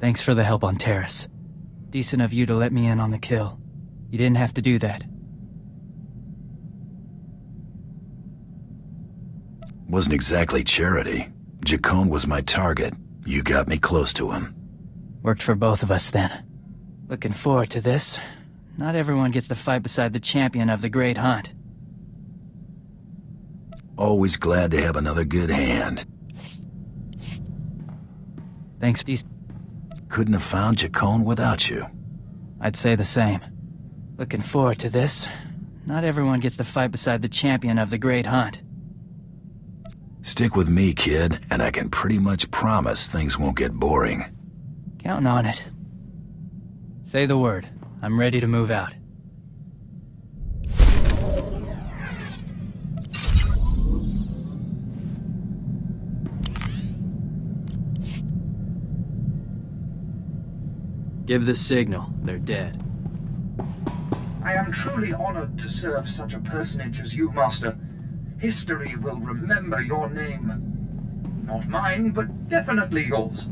Thanks for the help on Terrace. Decent of you to let me in on the kill. You didn't have to do that. Wasn't exactly charity. Jacone was my target. You got me close to him. Worked for both of us then. Looking forward to this. Not everyone gets to fight beside the champion of the Great Hunt. Always glad to have another good hand. Thanks, Dec. Couldn't have found Jacone without you. I'd say the same. Looking forward to this. Not everyone gets to fight beside the champion of the Great Hunt. Stick with me, kid, and I can pretty much promise things won't get boring. Counting on it. Say the word. I'm ready to move out. Give the signal. They're dead. I am truly honored to serve such a personage as you, Master. History will remember your name. Not mine, but definitely yours.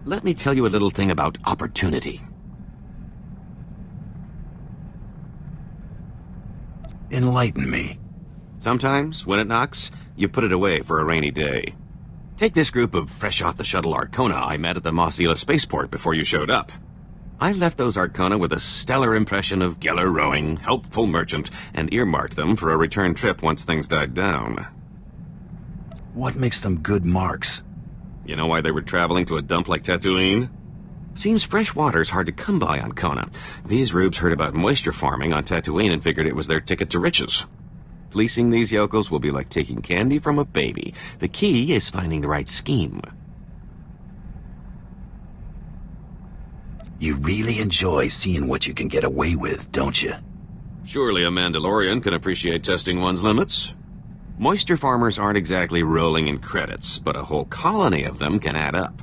Let me tell you a little thing about opportunity. Enlighten me. Sometimes, when it knocks, you put it away for a rainy day. Take this group of fresh-off-the-shuttle Arcona I met at the Mosila spaceport before you showed up. I left those Arcona with a stellar impression of Geller rowing, helpful merchant, and earmarked them for a return trip once things died down. What makes them good marks? You know why they were traveling to a dump like Tatooine? Seems fresh water's hard to come by on Kona. These rubes heard about moisture farming on Tatooine and figured it was their ticket to riches. Fleecing these yokels will be like taking candy from a baby. The key is finding the right scheme. You really enjoy seeing what you can get away with, don't you? Surely a Mandalorian can appreciate testing one's limits. Moisture farmers aren't exactly rolling in credits, but a whole colony of them can add up.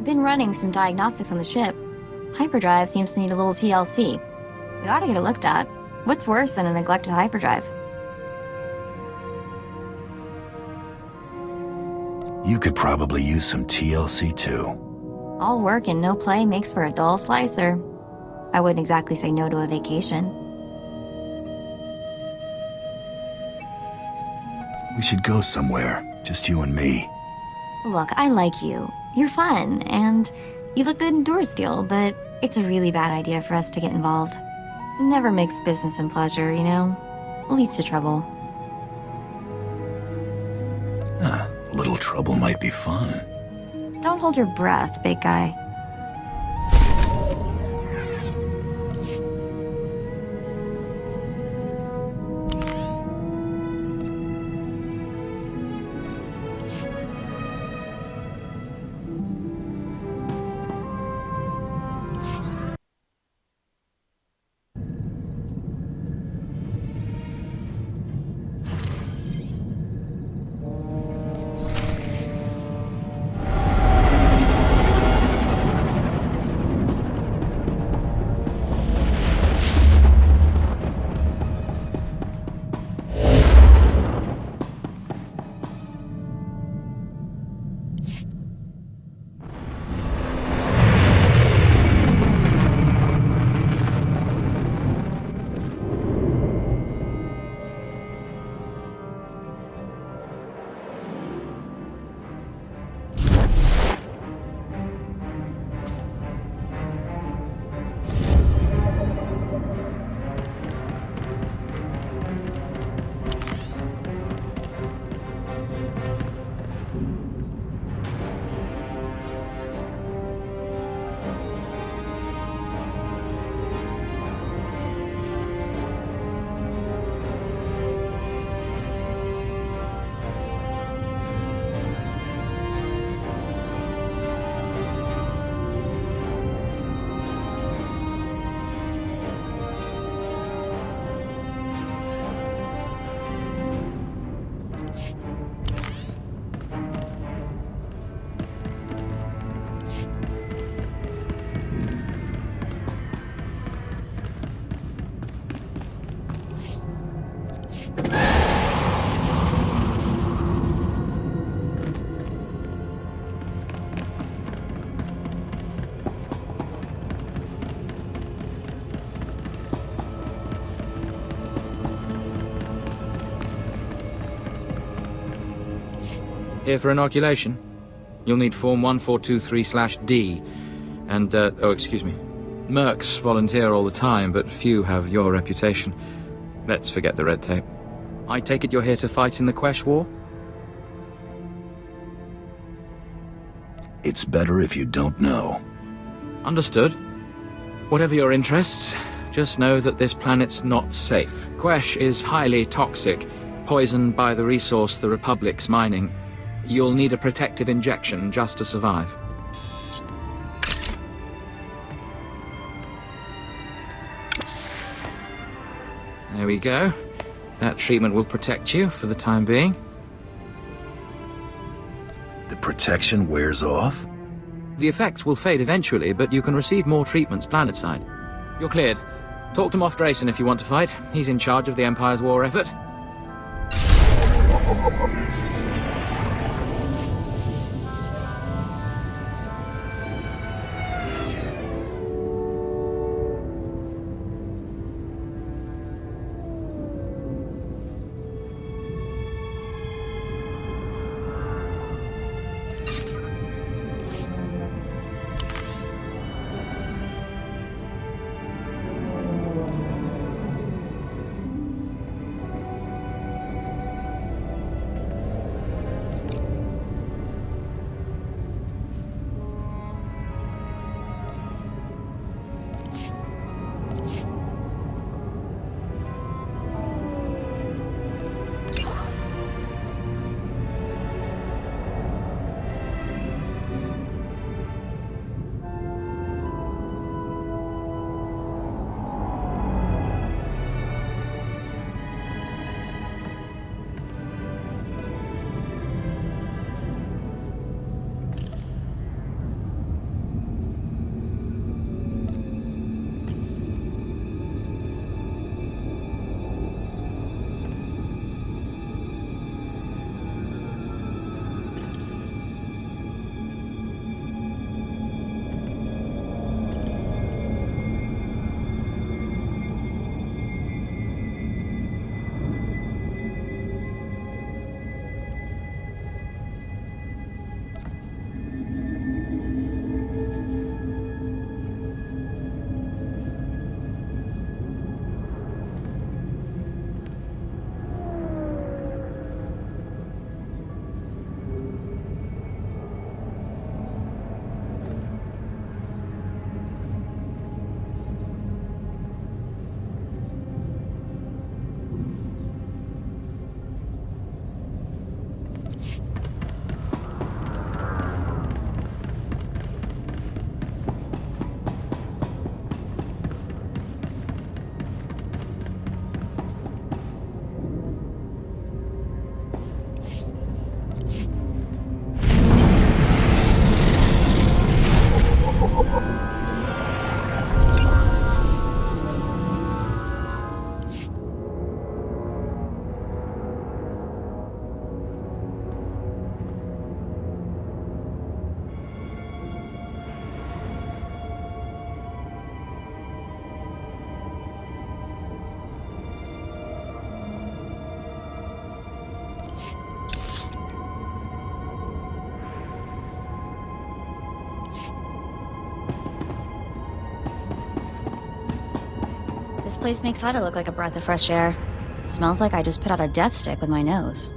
Been running some diagnostics on the ship. Hyperdrive seems to need a little TLC. We ought to get it looked at. What's worse than a neglected hyperdrive? You could probably use some TLC too. All work and no play makes for a dull slicer. I wouldn't exactly say no to a vacation. We should go somewhere, just you and me. Look, I like you. You're fun, and you look good in Doorsteel, but it's a really bad idea for us to get involved. Never mix business and pleasure, you know? Leads to trouble. A little trouble might be fun. Don't hold your breath, big guy. Here for inoculation. You'll need Form 1423/D. And, oh, excuse me. Mercs volunteer all the time, but few have your reputation. Let's forget the red tape. I take it you're here to fight in the Quesh War? It's better if you don't know. Understood. Whatever your interests, just know that this planet's not safe. Quesh is highly toxic, poisoned by the resource the Republic's mining. You'll need a protective injection just to survive. There we go. That treatment will protect you for the time being. The protection wears off? The effects will fade eventually, but you can receive more treatments planetside. You're cleared. Talk to Moff Drayson if you want to fight. He's in charge of the Empire's war effort. place makes Ida look like a breath of fresh air. Smells like I just put out a death stick with my nose.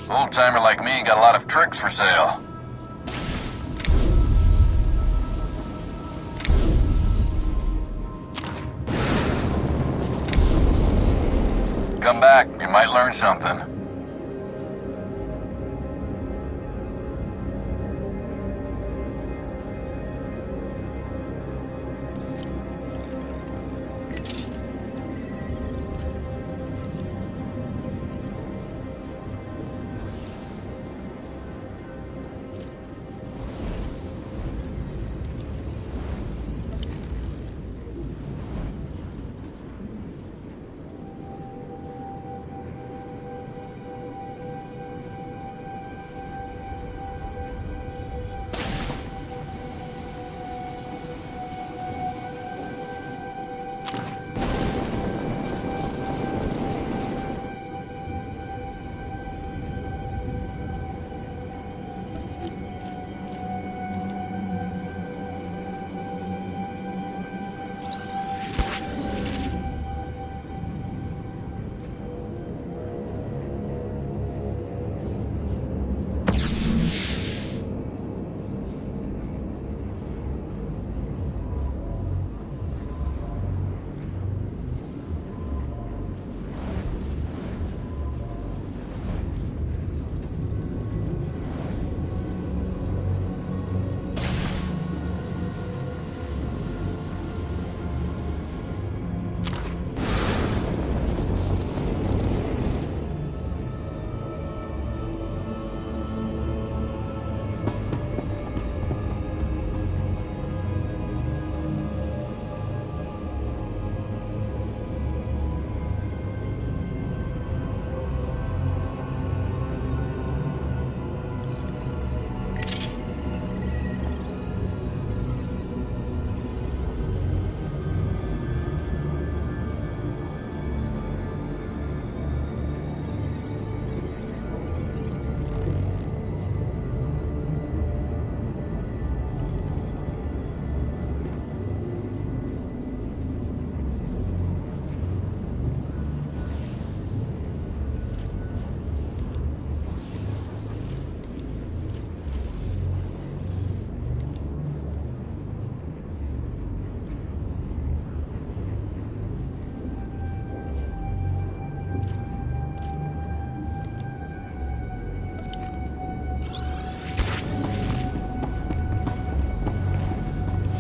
Old-timer like me got a lot of tricks for sale. Come back, you might learn something.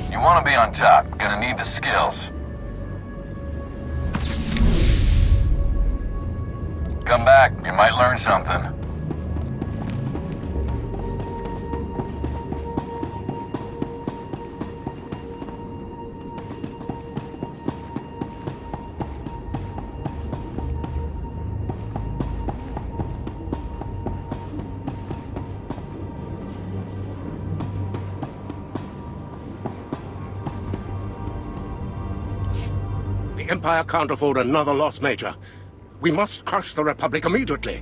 You want to be on top, gonna need the skills. Come back, you might learn something. The Empire can't afford another loss, Major. We must crush the Republic immediately.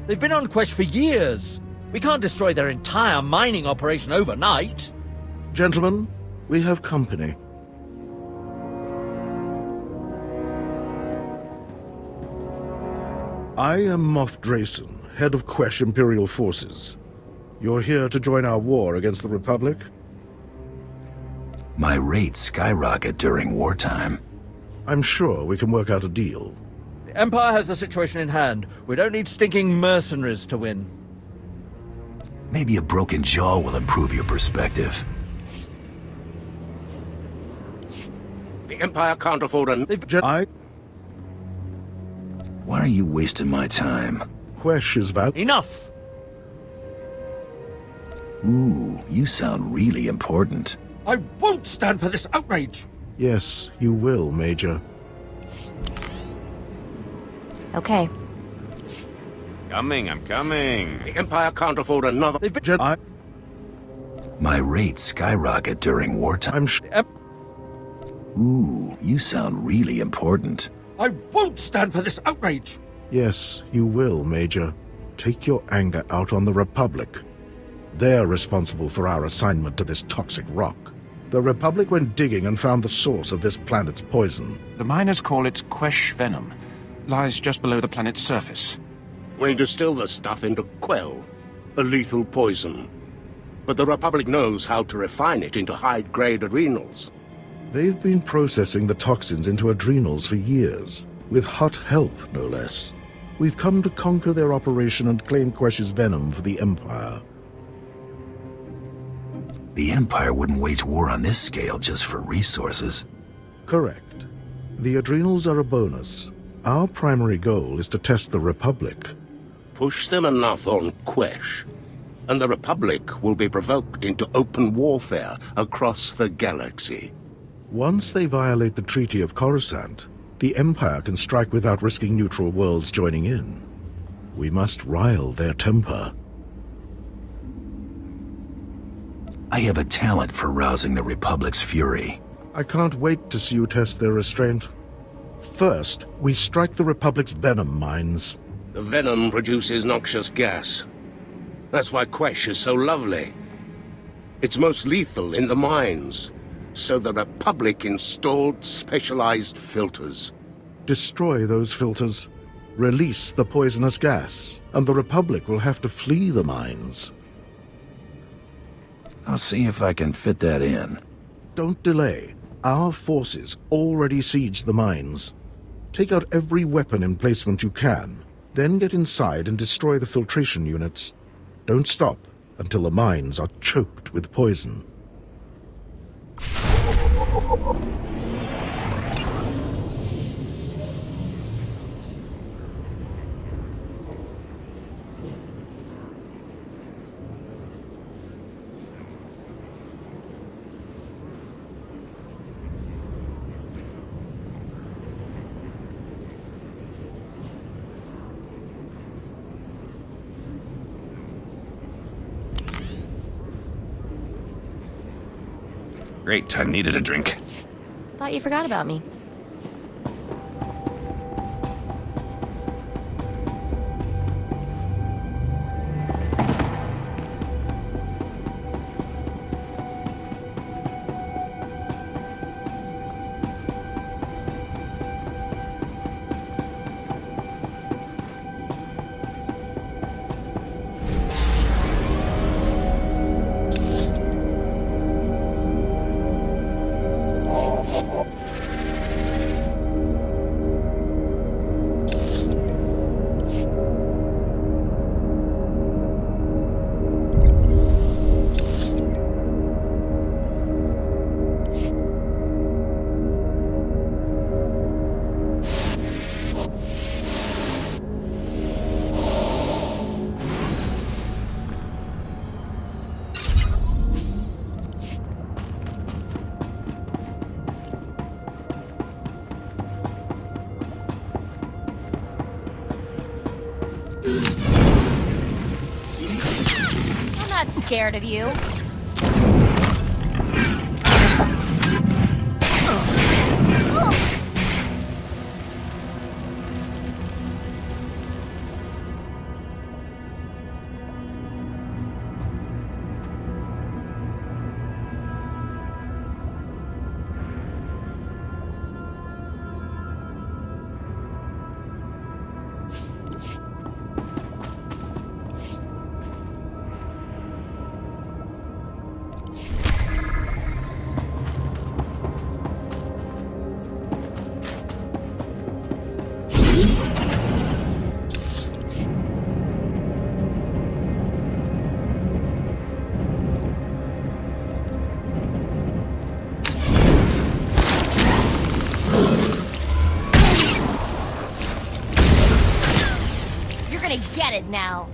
They've been on Quest for years. We can't destroy their entire mining operation overnight. Gentlemen, we have company. I am Moff Drayson, head of Quesh Imperial Forces. You're here to join our war against the Republic? My rates skyrocket during wartime. I'm sure we can work out a deal. The Empire has the situation in hand. We don't need stinking mercenaries to win. Maybe a broken jaw will improve your perspective. The Empire can't afford an... Why are you wasting my time? Quesh is Enough! Ooh, you sound really important. I won't stand for this outrage! Yes, you will, Major. Okay. I'm coming. The Empire can't afford another... Jedi... My rates skyrocket during wartime. Ooh, you sound really important. I won't stand for this outrage! Yes, you will, Major. Take your anger out on the Republic. They're responsible for our assignment to this toxic rock. The Republic went digging and found the source of this planet's poison. The miners call it Quesh venom. Lies just below the planet's surface. We distill the stuff into Quell, a lethal poison. But the Republic knows how to refine it into high-grade adrenals. They've been processing the toxins into adrenals for years, with hot help, no less. We've come to conquer their operation and claim Quesh's venom for the Empire. The Empire wouldn't wage war on this scale just for resources. Correct. The adrenals are a bonus. Our primary goal is to test the Republic. Push them enough on Quesh, and the Republic will be provoked into open warfare across the galaxy. Once they violate the Treaty of Coruscant, the Empire can strike without risking neutral worlds joining in. We must rile their temper. I have a talent for rousing the Republic's fury. I can't wait to see you test their restraint. First, we strike the Republic's venom mines. The venom produces noxious gas. That's why Quesh is so lovely. It's most lethal in the mines, so the Republic installed specialized filters. Destroy those filters. Release the poisonous gas, and the Republic will have to flee the mines. I'll see if I can fit that in. Don't delay. Our forces already siege the mines. Take out every weapon emplacement you can, then get inside and destroy the filtration units. Don't stop until the mines are choked with poison. Great, I needed a drink. Thought you forgot about me. I'm not scared of you. gonna get it now.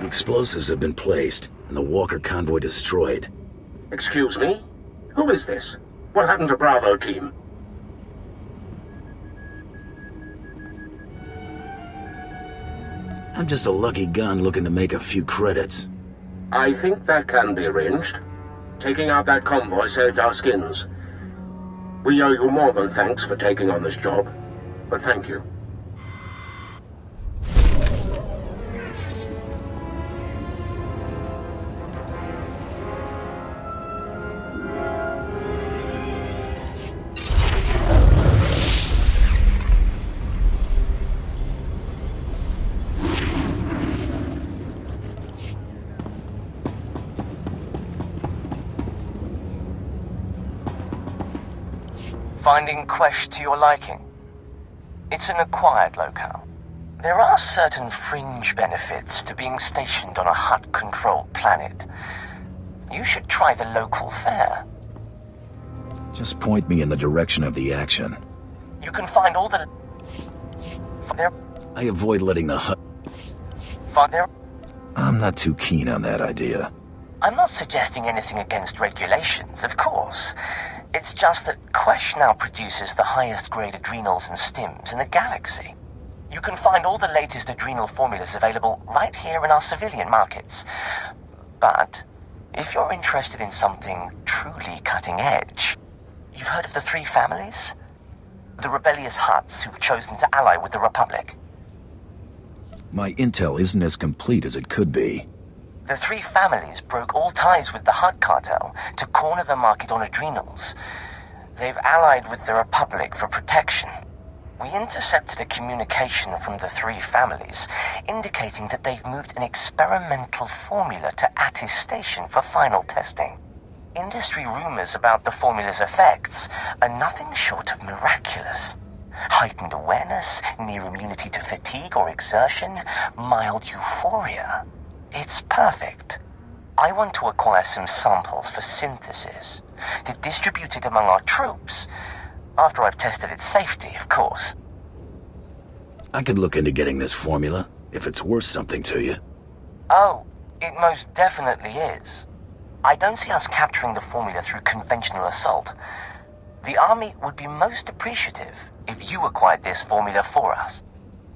Explosives have been placed, and the Walker convoy destroyed. Excuse me? Who is this? What happened to Bravo team? I'm just a lucky gun looking to make a few credits. I think that can be arranged. Taking out that convoy saved our skins. We owe you more than thanks for taking on this job, but thank you. Finding Quesh to your liking? It's an acquired locale. There are certain fringe benefits to being stationed on a Hutt-controlled planet. You should try the local fare. Just point me in the direction of the action. You can find all the... I avoid letting the Hutt... I'm not too keen on that idea. I'm not suggesting anything against regulations, of course. It's just that Quesh now produces the highest grade adrenals and stims in the galaxy. You can find all the latest adrenal formulas available right here in our civilian markets. But if you're interested in something truly cutting edge, you've heard of the Three Families? The rebellious Hutts who've chosen to ally with the Republic. My intel isn't as complete as it could be. The Three Families broke all ties with the Hutt cartel to corner the market on adrenals. They've allied with the Republic for protection. We intercepted a communication from the Three Families indicating that they've moved an experimental formula to Attis Station for final testing. Industry rumors about the formula's effects are nothing short of miraculous. Heightened awareness, near immunity to fatigue or exertion, mild euphoria. It's perfect. I want to acquire some samples for synthesis, to distribute it among our troops, after I've tested its safety, of course. I could look into getting this formula, if it's worth something to you. Oh, it most definitely is. I don't see us capturing the formula through conventional assault. The Army would be most appreciative if you acquired this formula for us.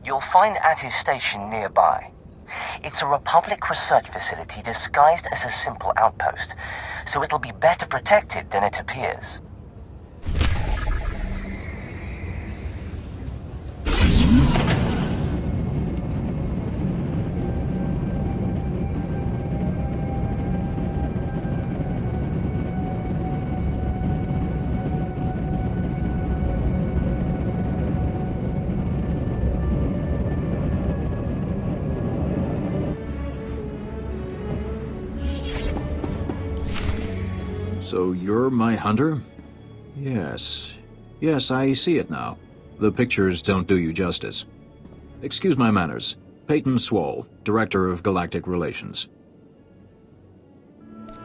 You'll find Attis Station nearby. It's a Republic research facility disguised as a simple outpost, so it'll be better protected than it appears. So you're my hunter? Yes. Yes, I see it now. The pictures don't do you justice. Excuse my manners. Peyton Swall, Director of Galactic Relations.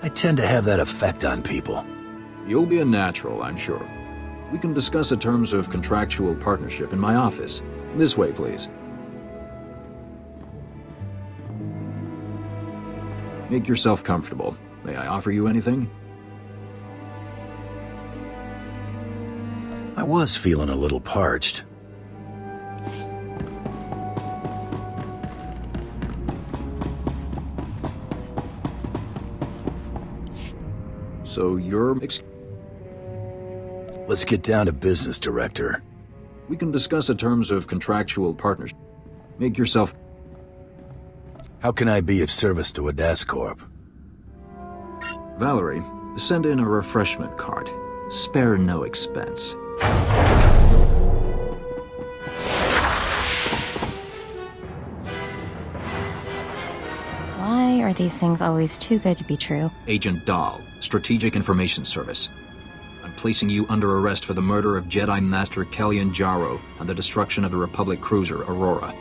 I tend to have that effect on people. You'll be a natural, I'm sure. We can discuss the terms of contractual partnership in my office. This way, please. Make yourself comfortable. May I offer you anything? I was feeling a little parched. So you're... Let's get down to business, Director. We can discuss the terms of contractual partnership. Make yourself... How can I be of service to Adascorp? Valerie, send in a refreshment cart. Spare no expense. Why are these things always too good to be true? Agent Dahl, Strategic Information Service. I'm placing you under arrest for the murder of Jedi Master Kellion Jarrow and the destruction of the Republic cruiser Aurora.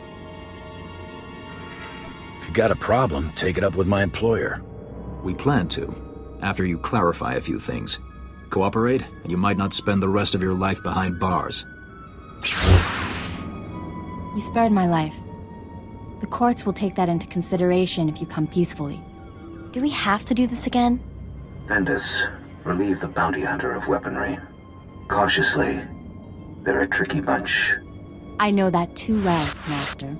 If you got a problem, take it up with my employer. We plan to, after you clarify a few things. Cooperate, and you might not spend the rest of your life behind bars. You spared my life. The courts will take that into consideration if you come peacefully. Do we have to do this again? Vendus, relieve the bounty hunter of weaponry. Cautiously. They're a tricky bunch. I know that too well, Master.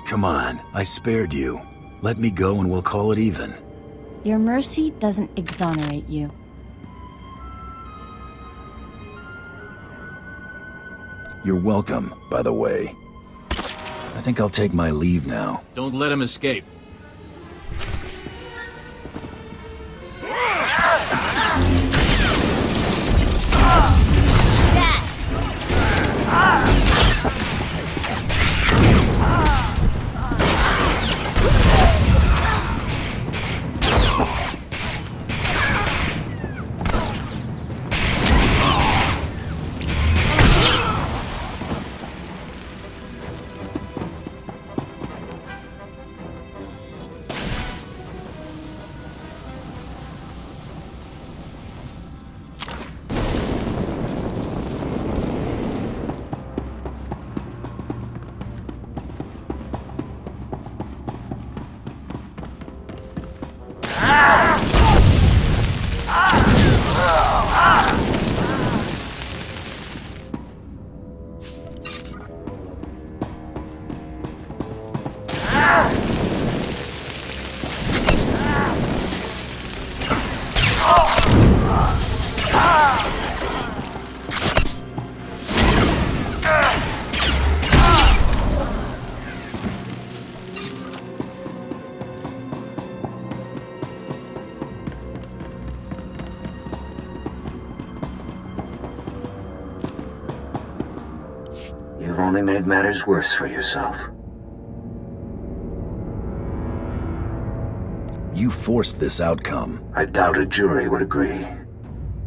Come on, I spared you. Let me go and we'll call it even. Your mercy doesn't exonerate you. You're welcome, by the way. I think I'll take my leave now. Don't let him escape. You've only made matters worse for yourself. You forced this outcome. I doubt a jury would agree.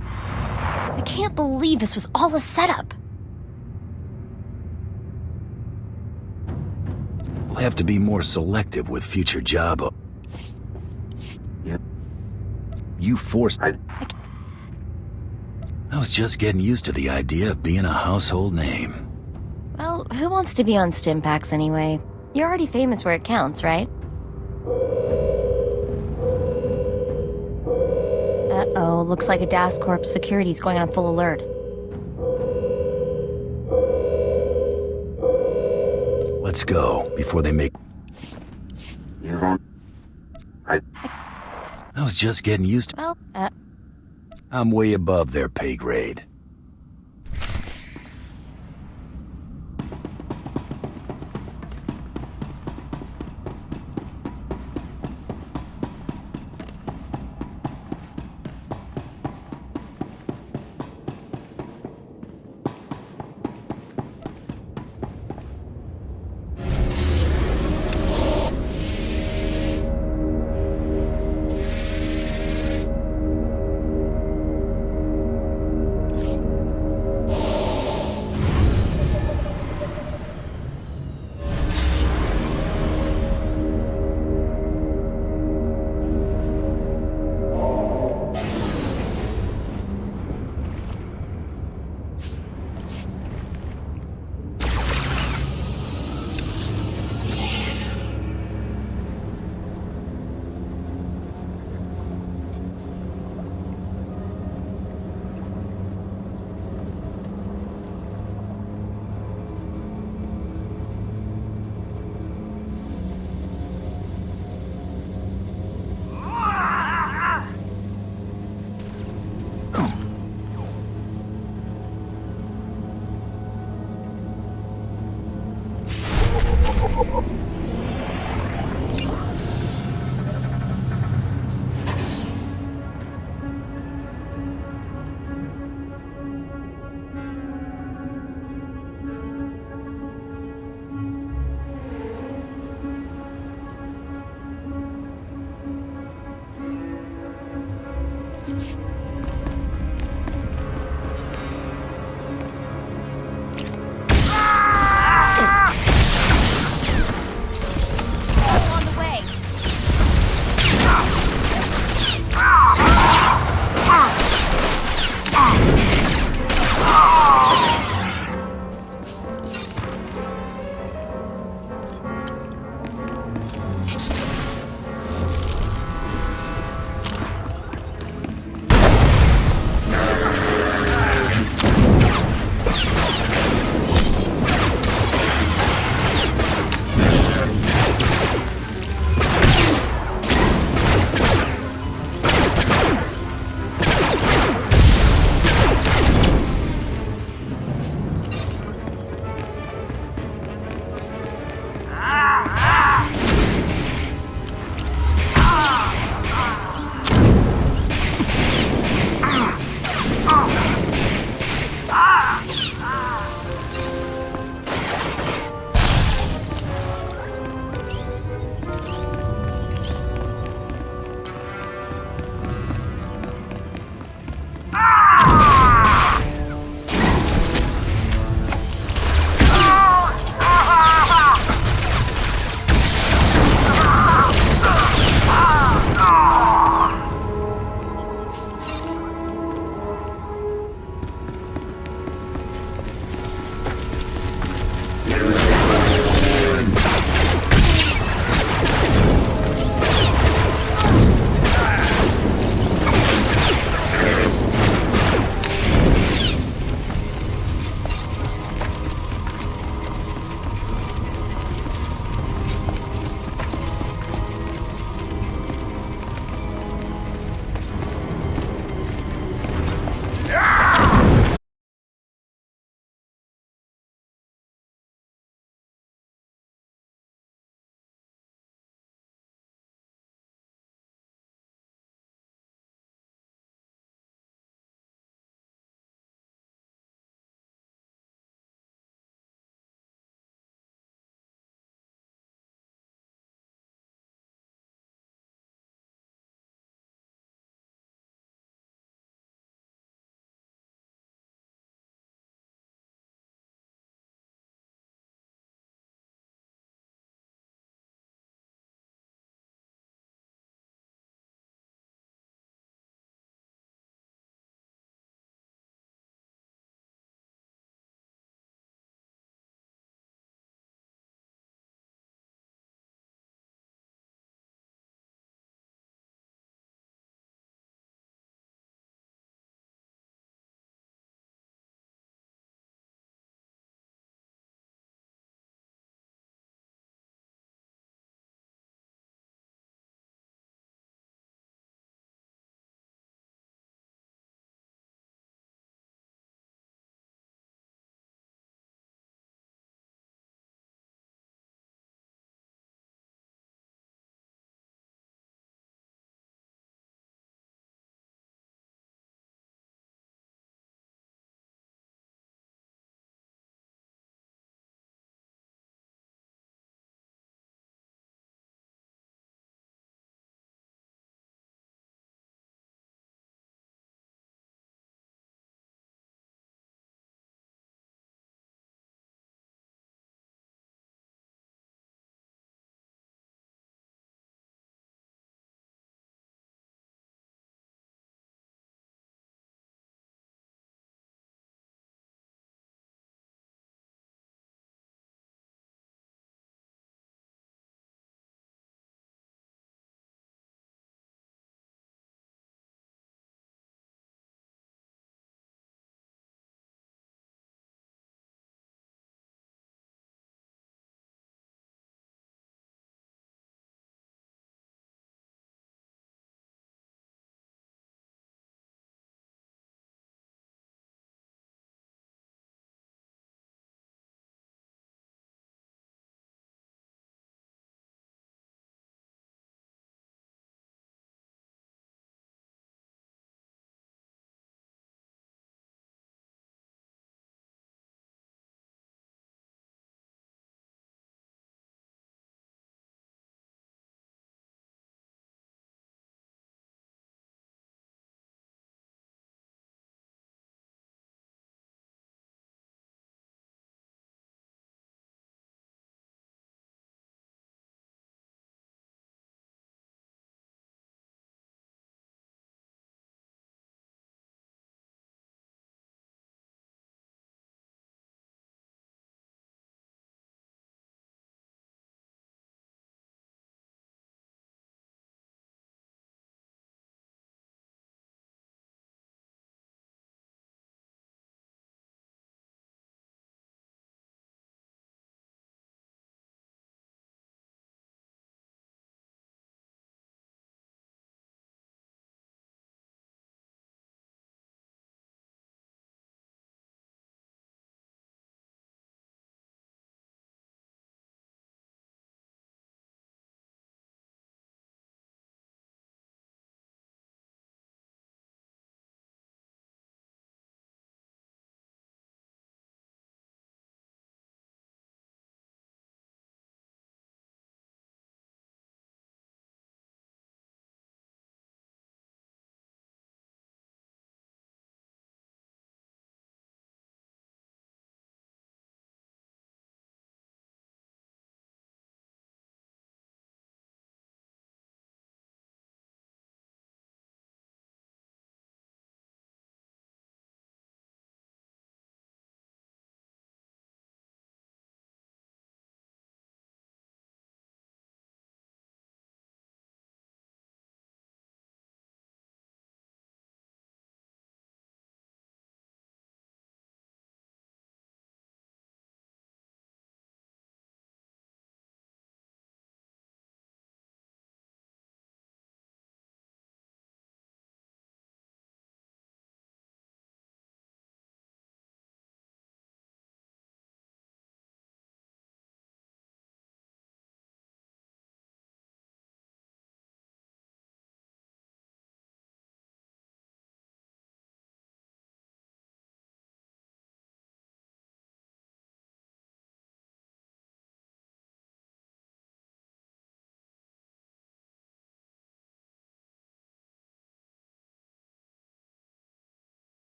I can't believe this was all a setup. We'll have to be more selective with future job. Yep. You forced... I was just getting used to the idea of being a household name. Well, who wants to be on Stimpaks anyway? You're already famous where it counts, right? Uh-oh, looks like a Das Corp security's going on full alert. Let's go, before they make... You won't... I was just getting used to... Well, I'm way above their pay grade.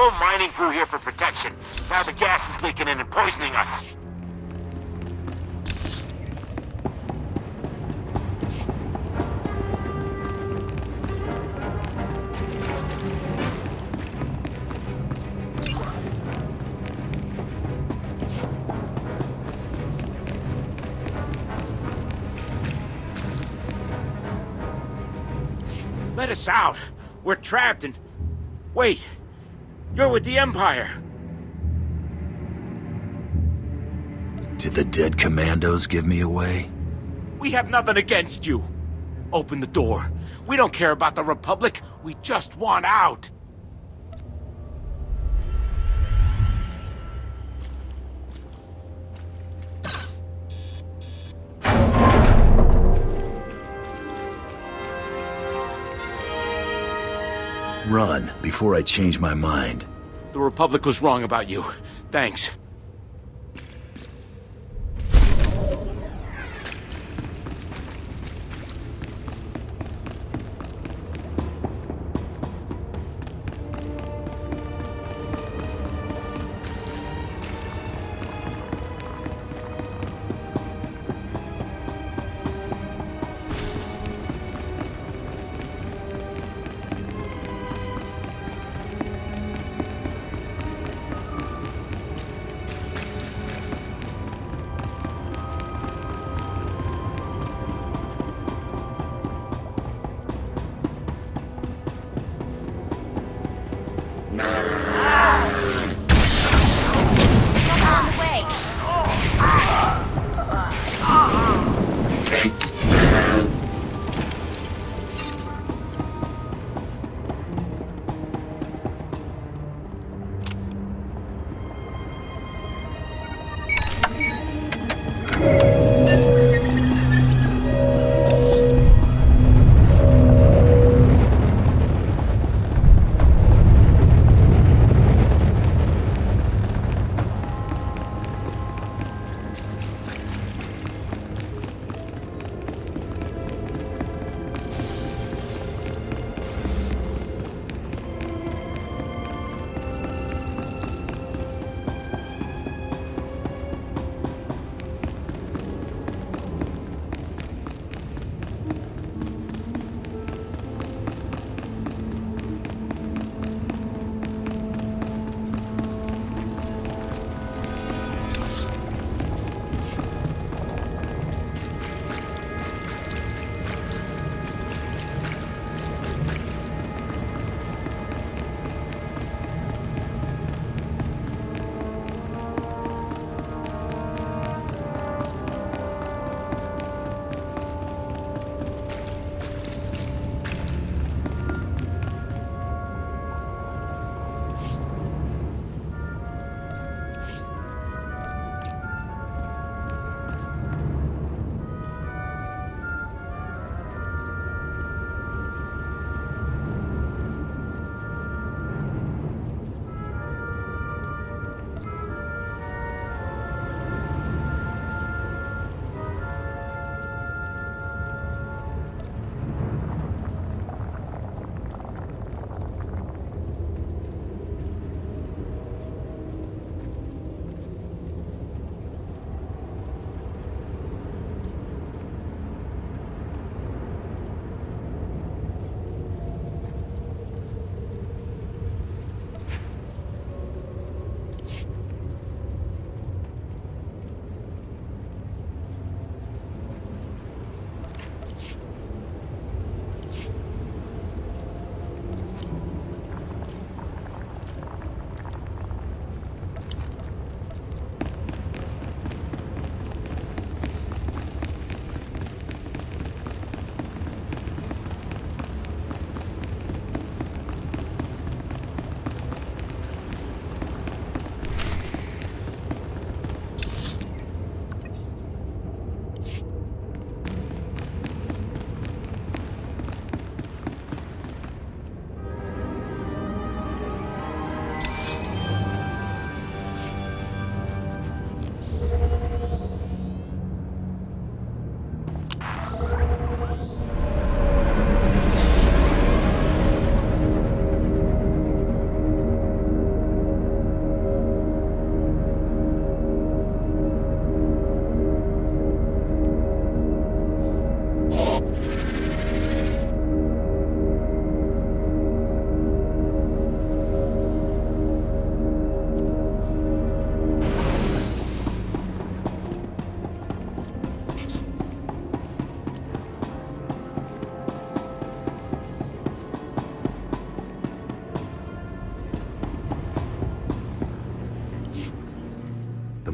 whole mining crew here for protection. Now the gas is leaking in and poisoning us. Let us out. We're trapped and... Wait. You're with the Empire. Did the dead commandos give me away? We have nothing against you. Open the door. We don't care about the Republic. We just want out. Run, before I change my mind. The Republic was wrong about you. Thanks.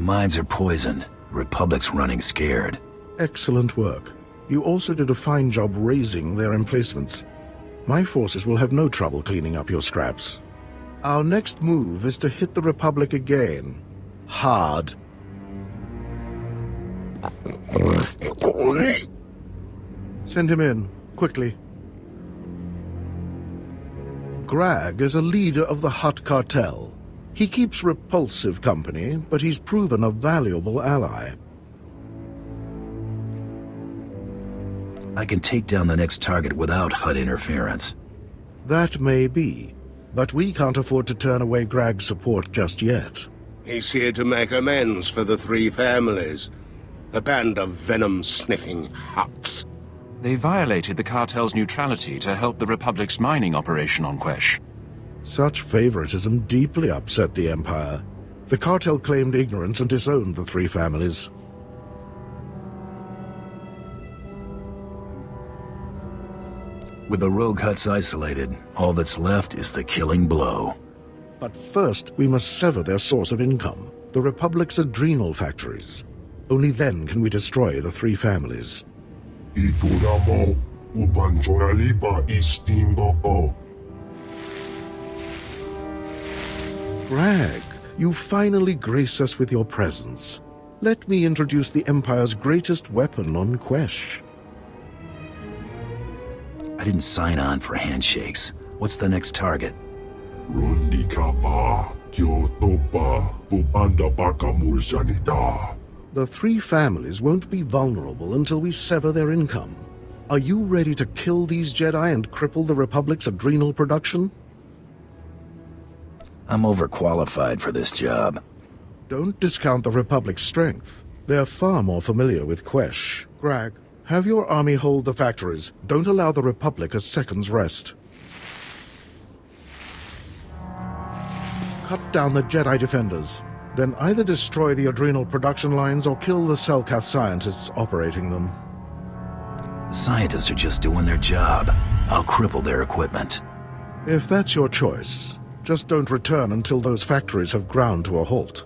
mines are poisoned. Republic's running scared. Excellent work. You also did a fine job raising their emplacements. My forces will have no trouble cleaning up your scraps. Our next move is to hit the Republic again. Hard. Send him in, quickly. Grag is a leader of the Hutt cartel. He keeps Repulsive company, but he's proven a valuable ally. I can take down the next target without Hutt interference. That may be, but we can't afford to turn away Grag's support just yet. He's here to make amends for the three families. A band of venom-sniffing Hutts. They violated the cartel's neutrality to help the Republic's mining operation on Quesh. Such favoritism deeply upset the Empire. The cartel claimed ignorance and disowned the three families. With the rogue Hutts isolated, all that's left is the killing blow. But first, we must sever their source of income, the Republic's adrenal factories. Only then can we destroy the three families. Grag, you finally grace us with your presence. Let me introduce the Empire's greatest weapon on Quesh. I didn't sign on for handshakes. What's the next target? The three families won't be vulnerable until we sever their income. Are you ready to kill these Jedi and cripple the Republic's adrenal production? I'm overqualified for this job. Don't discount the Republic's strength. They're far more familiar with Quesh. Grag, have your army hold the factories. Don't allow the Republic a second's rest. Cut down the Jedi defenders. Then either destroy the adrenal production lines or kill the Selkath scientists operating them. The scientists are just doing their job. I'll cripple their equipment. If that's your choice, just don't return until those factories have ground to a halt.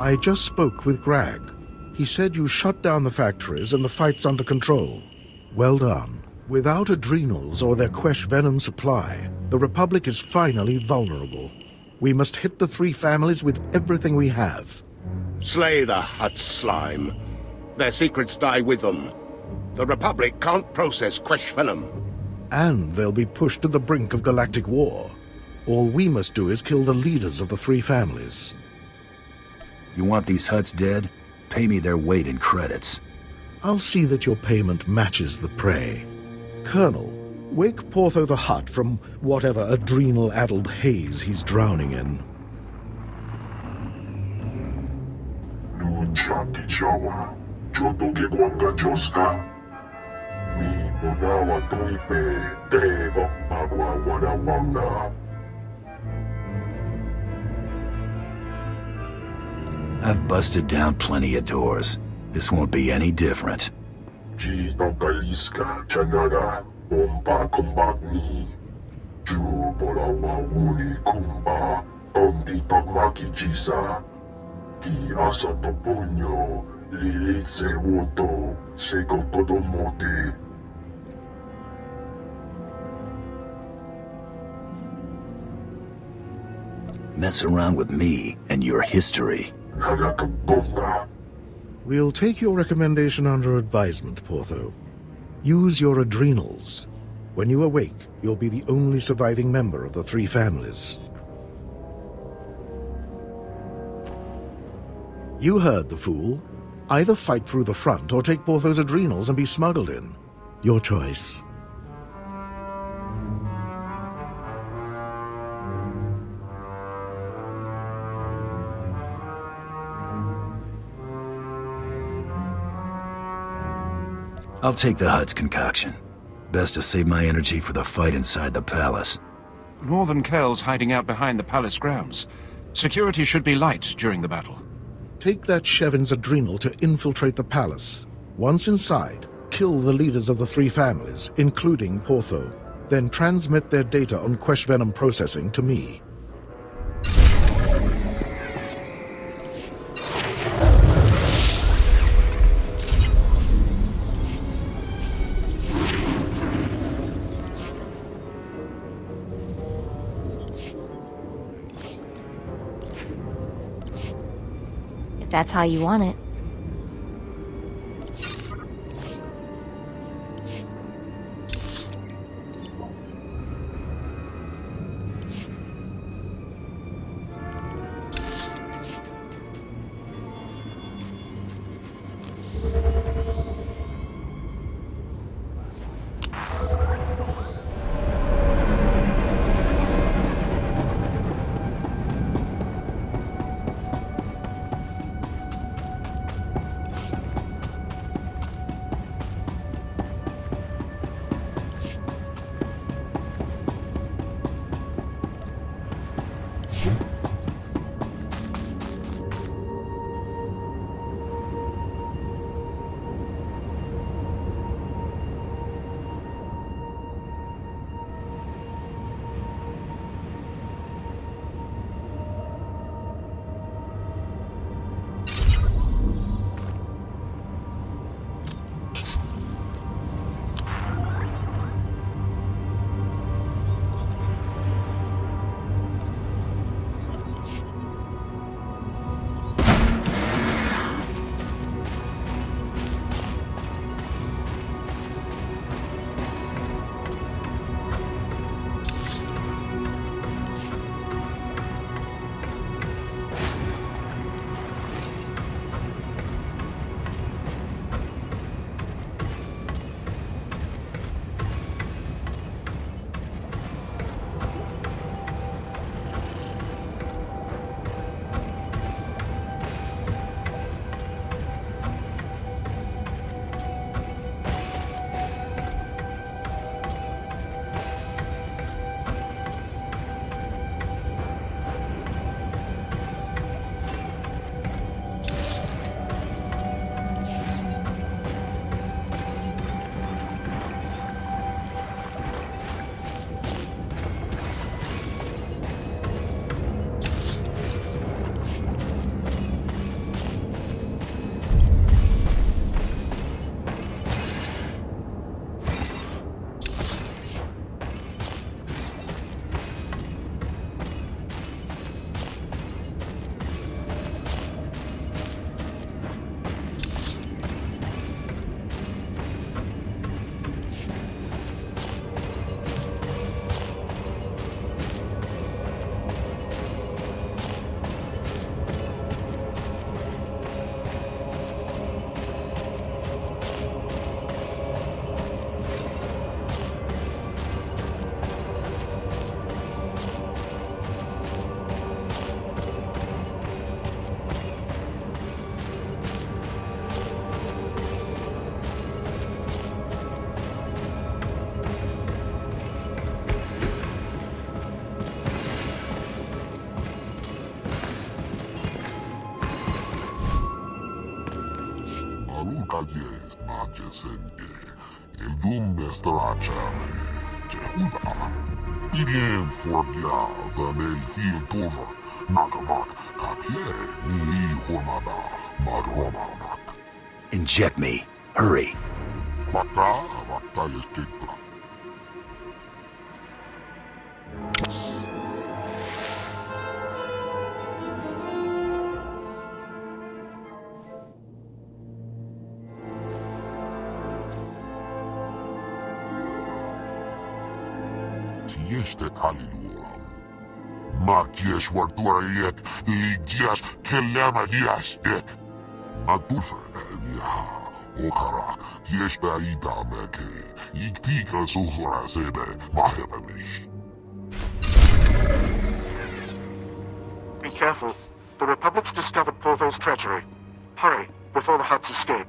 I just spoke with Grag. He said you shut down the factories and the fight's under control. Well done. Without adrenals or their Quesh venom supply, the Republic is finally vulnerable. We must hit the three families with everything we have. Slay the Hutt slime. Their secrets die with them. The Republic can't process Quesh venom. And they'll be pushed to the brink of galactic war. All we must do is kill the leaders of the three families. You want these Hutts dead? Pay me their weight in credits. I'll see that your payment matches the prey. Colonel, wake Portho the Hutt from whatever adrenal-addled haze he's drowning in. I've busted down plenty of doors. This won't be any different. Mess around with me and your history. We'll take your recommendation under advisement, Portho. Use your adrenals. When you awake, you'll be the only surviving member of the three families. You heard the fool. Either fight through the front or take Portho's adrenals and be smuggled in. Your choice. I'll take the Hutt's concoction. Best to save my energy for the fight inside the palace. Northern Kel's hiding out behind the palace grounds. Security should be light during the battle. Take that Shevin's adrenal to infiltrate the palace. Once inside, kill the leaders of the three families, including Portho. Then transmit their data on Quesh venom processing to me. that's how you want it. jest macie sędzie, el dumne stracciame, Jehuda. Idien forgia danel fil turra, nakamak, kapie, nili hornada, madromanak. Inject me. Hurry. Kwaka, vakta yeskektra. Este Kaliluram. Makies Warturiek, Ligias, Kellamadias, Ek. Atulfe, Yaha, Okara, Kiesta Itameke, Iktika Suhra Sebe, Mahebanish. Be careful. The Republic's discovered Porthal's treachery. Hurry, before the Hutts escape.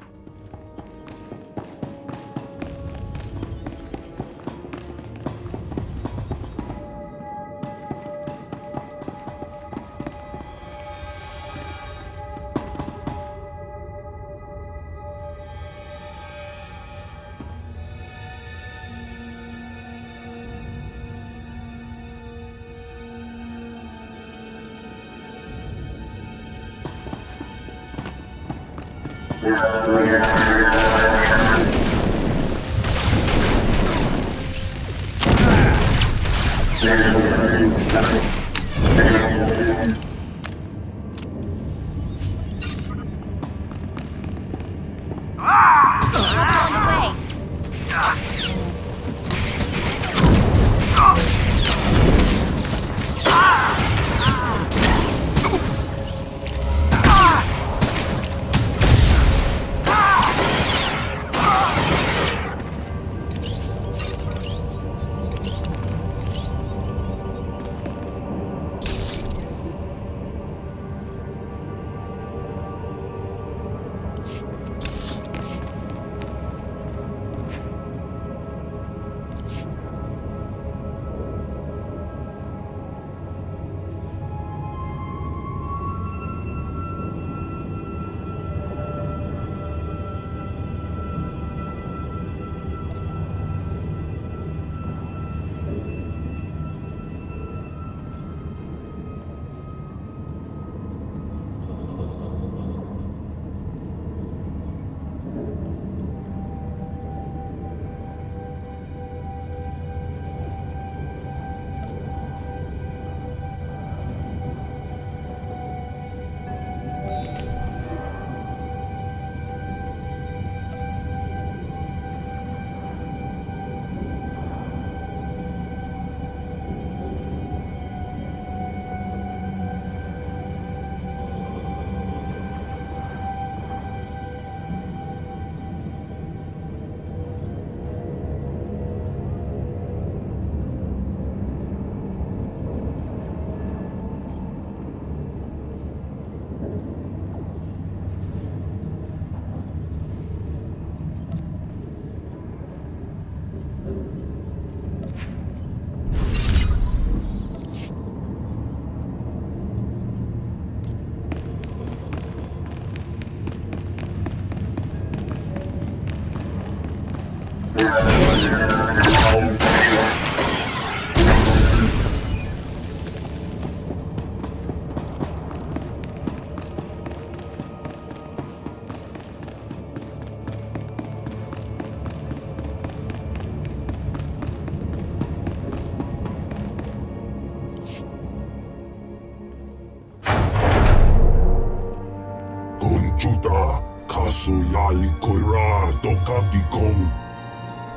Juta, Kasuyali Koira, Dokati Kong,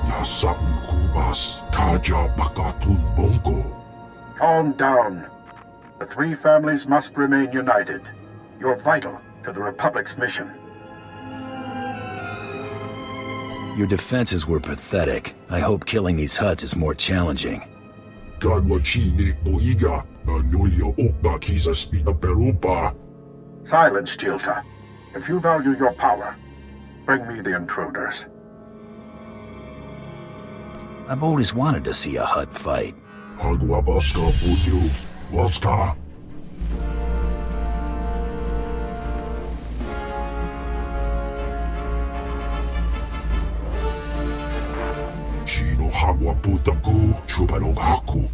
Nasaan Kubas, Kaja Bakatun Bongo. Calm down. The three families must remain united. You're vital to the Republic's mission. Your defenses were pathetic. I hope killing these Hutts is more challenging. Gadwachini Boiga, Anulio Okba Kisa Spita Perupa. Silence, Jilta. If you value your power, bring me the intruders. I've always wanted to see a Hutt fight. Hagwabaska Bunyu, Waska. Chino Hagwa Putaku, Chubarong Haku.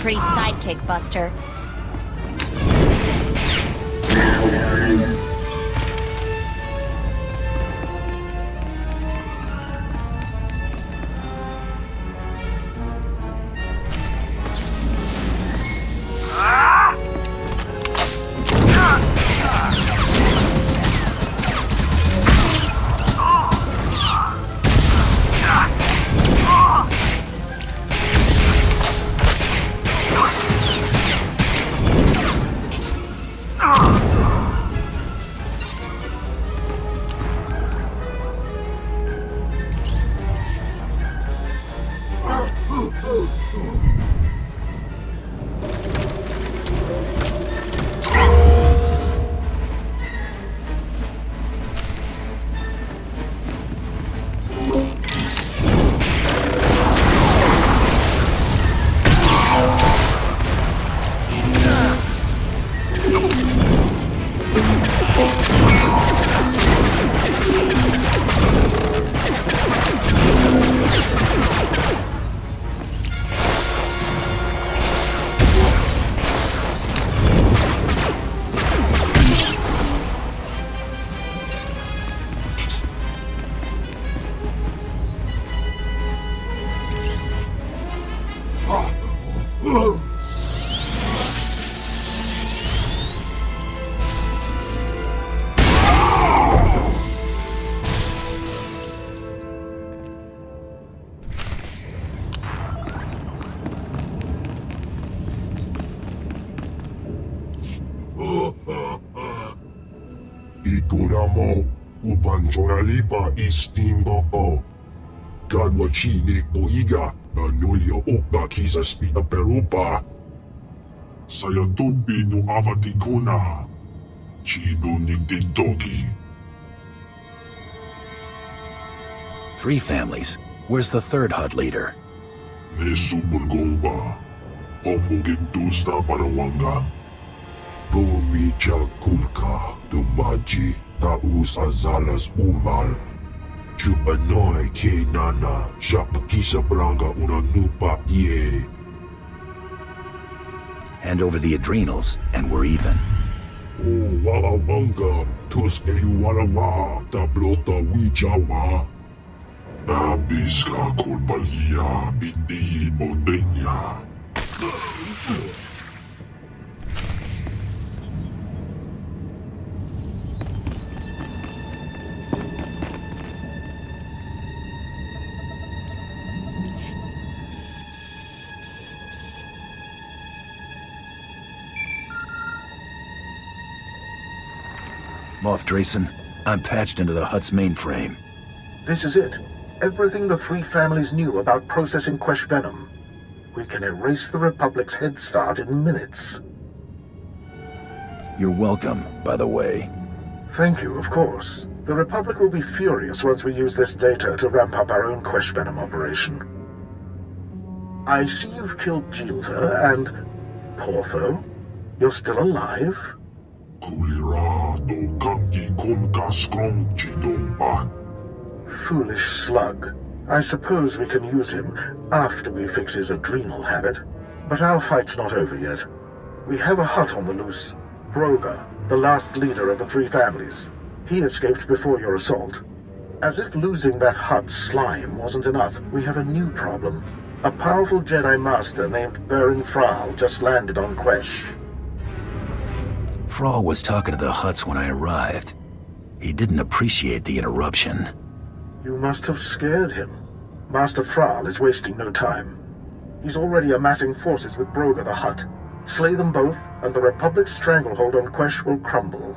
Pretty sidekick, Buster. Ikunamo, Ubanjoralipa Istimbo. Gadwachini Boiga, Anulio Okba Kisa Spita Perupa. Sayadubi no Avatikuna. Chibu Nigdidogi. Three families. Where's the third Hutt leader? Nesubulgomba. Omugitusta Parawanga. Bumicha Kulka. Dumaji. Taus Azalas Uval. Chubanoi Ke Nana. Japakisa Branga Una Nupa Ye. Hand over the adrenals, and we're even. Oh, Wawawanga. Tuske Warawa. Tablota Wijawa. Nabis ka kulbalia biti bodenya. Moff Drayson, I'm patched into the hut's mainframe. This is it. Everything the three families knew about processing Quesh venom. We can erase the Republic's head start in minutes. You're welcome, by the way. Thank you, of course. The Republic will be furious once we use this data to ramp up our own Quesh venom operation. I see you've killed Jilta and... Portho? You're still alive? Foolish slug. I suppose we can use him after we fix his adrenal habit. But our fight's not over yet. We have a hut on the loose. Broga, the last leader of the three families. He escaped before your assault. As if losing that hut's slime wasn't enough, we have a new problem. A powerful Jedi Master named Baron Fral just landed on Quesh. Fral was talking to the huts when I arrived. He didn't appreciate the interruption. You must have scared him. Master Fral is wasting no time. He's already amassing forces with Broga the Hutt. Slay them both, and the Republic's stranglehold on Quesh will crumble.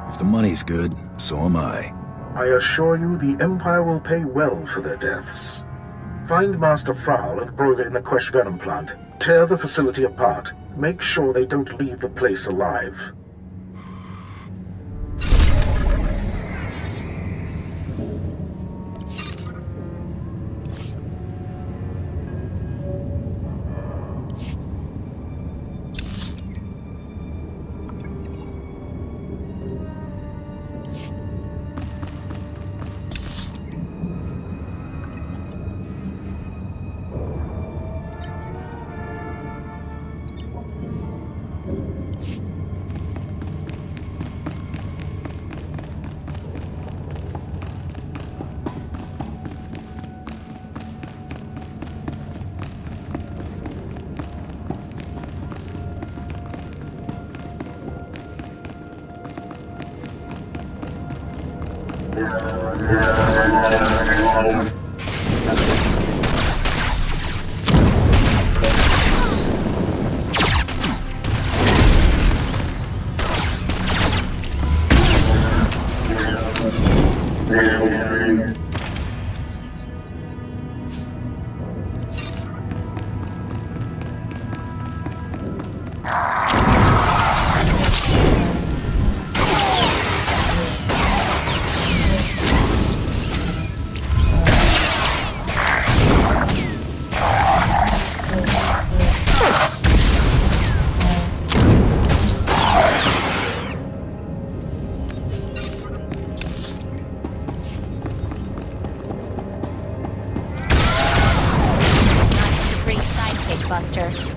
If the money's good, so am I. I assure you the Empire will pay well for their deaths. Find Master Fral and Broga in the Quesh venom plant. Tear the facility apart. Make sure they don't leave the place alive. Buster.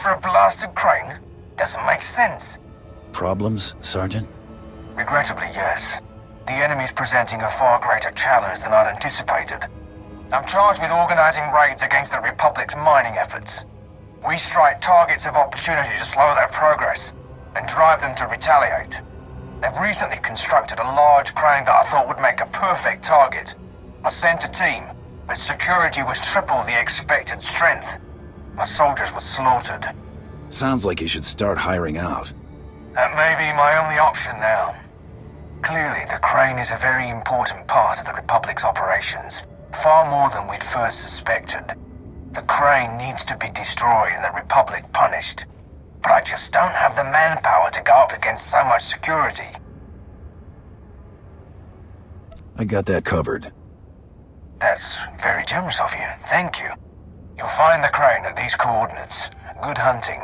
for a blasted crane? Doesn't make sense. Problems, Sergeant? Regrettably, yes. The enemy's presenting a far greater challenge than I'd anticipated. I'm charged with organizing raids against the Republic's mining efforts. We strike targets of opportunity to slow their progress and drive them to retaliate. They've recently constructed a large crane that I thought would make a perfect target. I sent a team, but security was triple the expected strength. My soldiers were slaughtered. Sounds like you should start hiring out. That may be my only option now. Clearly, the crane is a very important part of the Republic's operations, far more than we'd first suspected. The crane needs to be destroyed and the Republic punished. But I just don't have the manpower to go up against so much security. I got that covered. That's very generous of you. Thank you. You'll find the crane at these coordinates. Good hunting.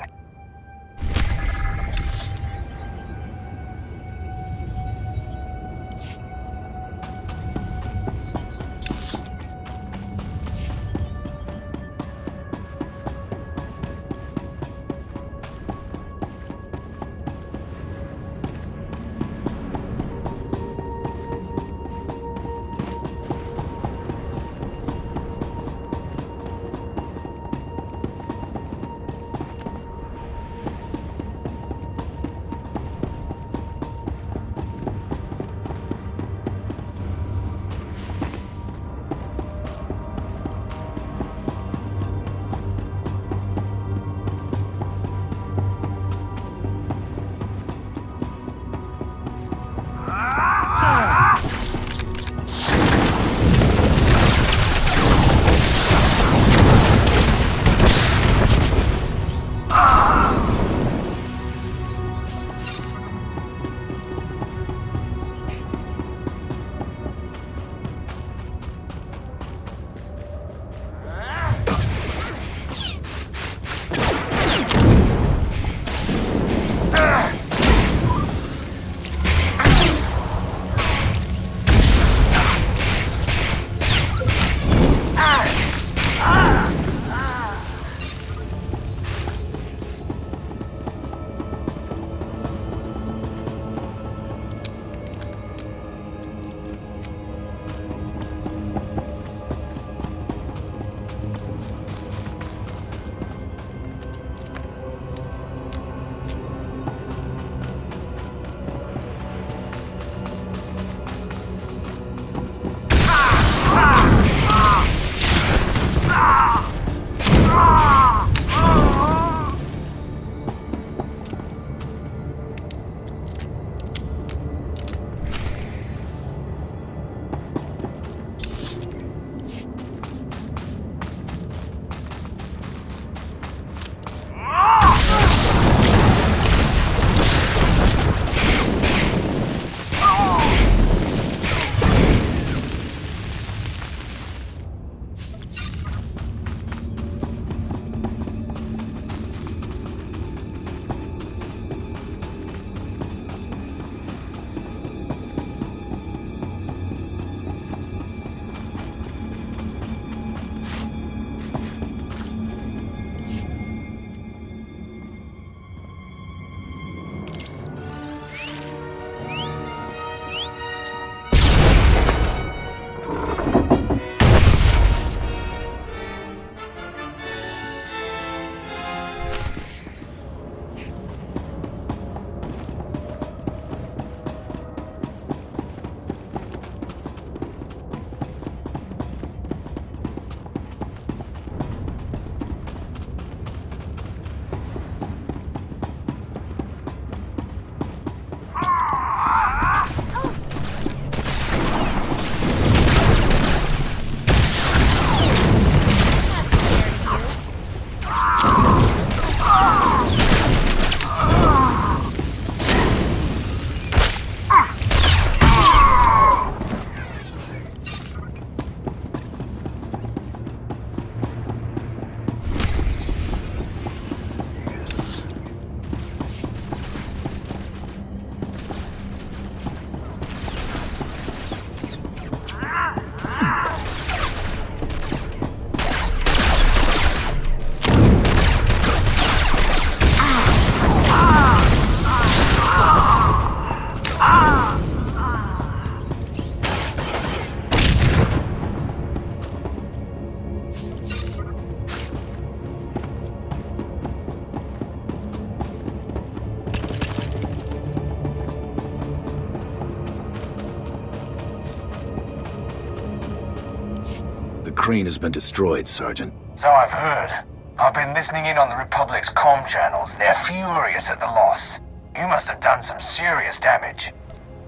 crane has been destroyed, Sergeant. So I've heard. I've been listening in on the Republic's comm channels. They're furious at the loss. You must have done some serious damage.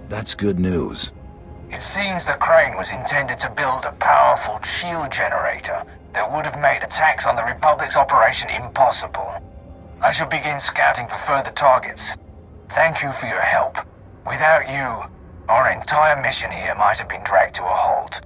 That's good news. It seems the crane was intended to build a powerful shield generator that would have made attacks on the Republic's operation impossible. I shall begin scouting for further targets. Thank you for your help. Without you, our entire mission here might have been dragged to a halt.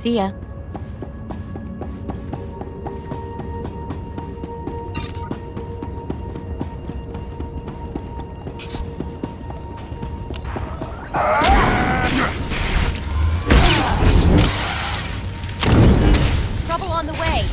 See ya. Trouble on the way.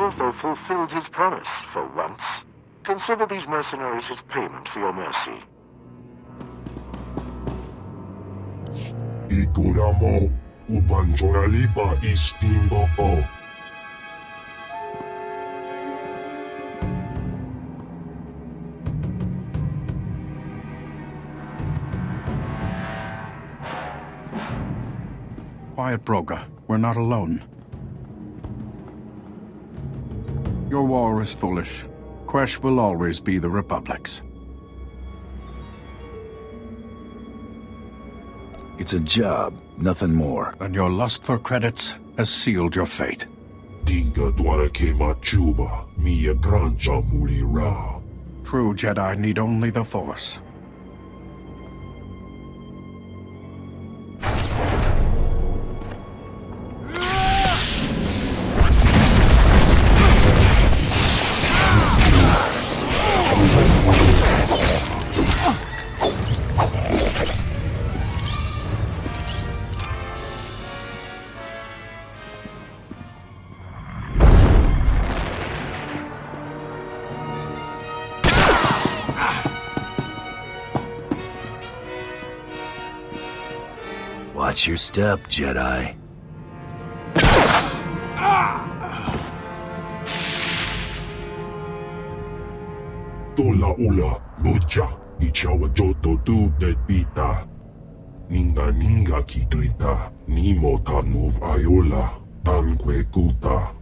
Otho fulfilled his promise for once. Consider these mercenaries his payment for your mercy. Ikunamo ubanjoraliba istimbo. Quiet, Broga. We're not alone. Your war is foolish. Quesh will always be the Republic's. It's a job, nothing more. And your lust for credits has sealed your fate. Dinga dwara kema chuba, mia grancha muli ra. True Jedi need only the Force. Watch your step, Jedi. Tola ula, lucha, ichawa joto tu pita. Ninga kituita, nimo tanmov ayola, tanque kuta.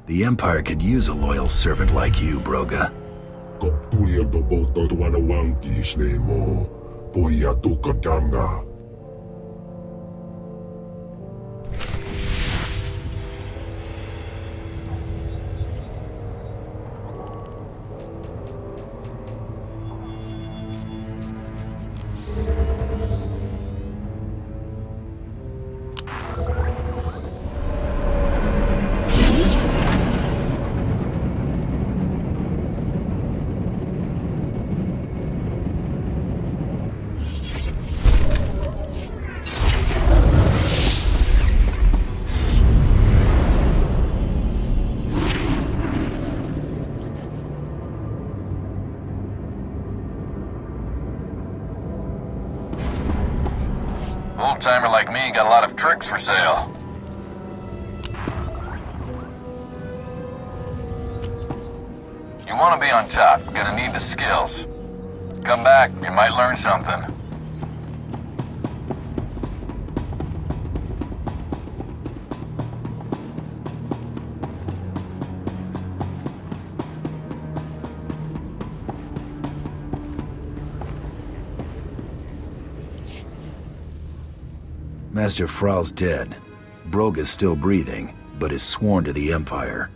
The Empire could use a loyal servant like you, Broga. Koptulia doboto tuanawanki slemo, poya tukatanga. Old-timer like me got a lot of tricks for sale. You want to be on top, you're gonna need the skills. Come back, you might learn something. Master Fral's dead. Broga's still breathing, but is sworn to the Empire.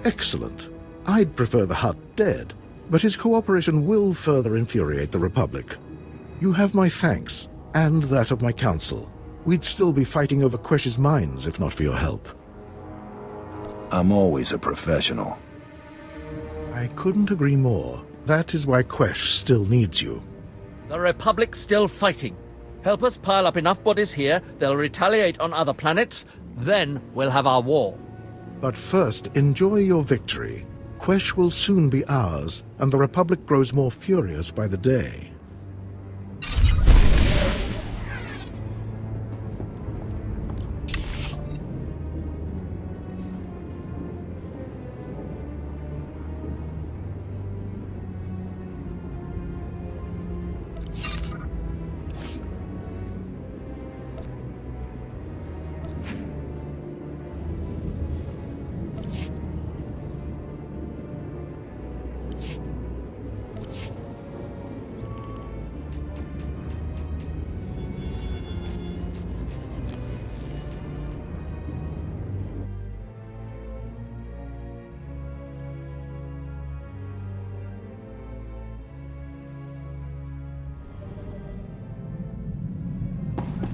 Excellent. I'd prefer the Hutt dead, but his cooperation will further infuriate the Republic. You have my thanks, and that of my council. We'd still be fighting over Quesh's mines if not for your help. I'm always a professional. I couldn't agree more. That is why Quesh still needs you. The Republic's still fighting. Help us pile up enough bodies here, they'll retaliate on other planets, then we'll have our war. But first, enjoy your victory. Quesh will soon be ours, and the Republic grows more furious by the day.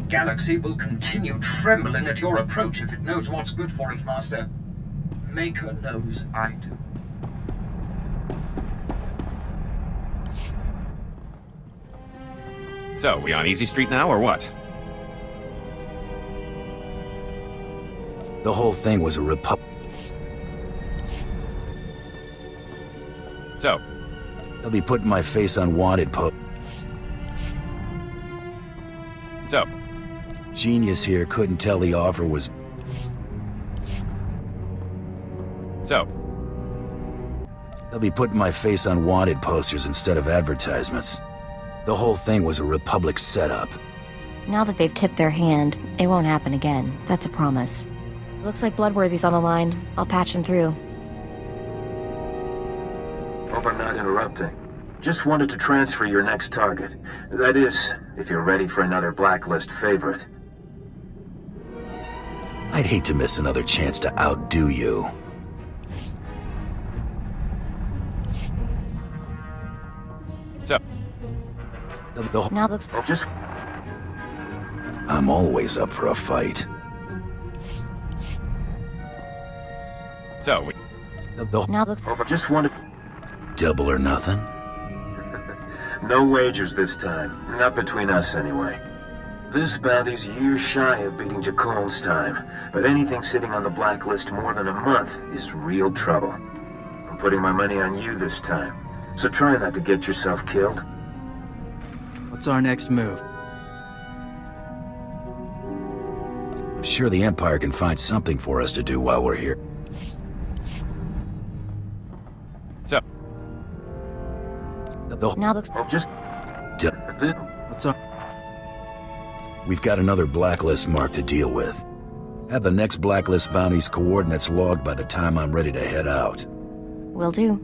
Galaxy will continue trembling at your approach if it knows what's good for it, Master. Maker knows I do. So, we on Easy Street now, or what? The whole thing was a So, They'll be putting my face on wanted So, Genius here couldn't tell the offer was... So, They'll be putting my face on wanted posters instead of advertisements. The whole thing was a Republic setup. Now that they've tipped their hand, it won't happen again. That's a promise. Looks like Bloodworthy's on the line. I'll patch him through. Hope I'm not interrupting. Just wanted to transfer your next target. That is, if you're ready for another blacklist favorite. I'd hate to miss another chance to outdo you. So, now looks... Just... I'm always up for a fight. So, now looks... Just wanted... Double or nothing? No wagers this time. Not between us, anyway. This bounty's years shy of beating Jacone's time, but anything sitting on the blacklist more than a month is real trouble. I'm putting my money on you this time, so try not to get yourself killed. What's our next move? I'm sure the Empire can find something for us to do while we're here. So, now looks... Just... What's our... We've got another blacklist mark to deal with. Have the next blacklist bounty's coordinates logged by the time I'm ready to head out. Will do.